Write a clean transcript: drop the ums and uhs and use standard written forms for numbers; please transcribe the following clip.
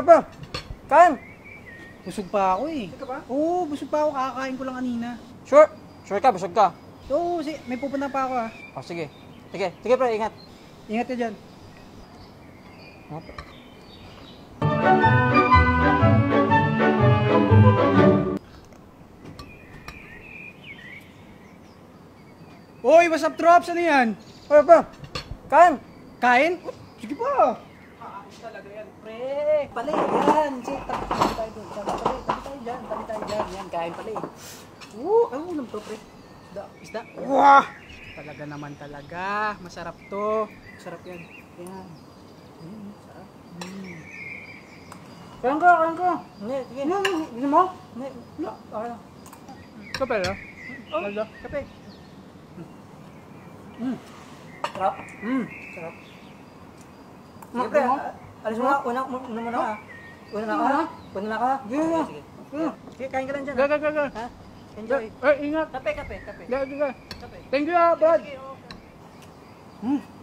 ba? Kain! Busog pa ako eh. Busog ka ba? Oo, busog pa ako. Kakakain ko lang kanina. Sure? Sure ka? Busog ka? Oo, may pupunta pa ako ah. O, sige. Sige pre, ingat. Ingat ka dyan. Oy, what's up, Trops? Ano yan? Ano ba? Kain! Kain? Sige pa. Ayos talaga yan, pre. Pala yan. Sige, tabi tayo doon. Tabi tayo dyan. Yan, kain pala eh. Ang ulam to, pre. Isda. Wah! Talaga naman talaga. Masarap to. Sarap yan. Yan. Sarap. Kain ka. Hindi, sige. Ano mo? Hindi. Okay lang. Kape no? Oh, Aldo. kape. Sarap. Sarap. Sige, pre. Alis mo na. Una muna ka. Una na ka. Sige na. Sige, kain ka lang dyan. Ga. Ha? Enjoy. Ingat. Kape. Ga. Kape. Thank you, bud. Sige, okay.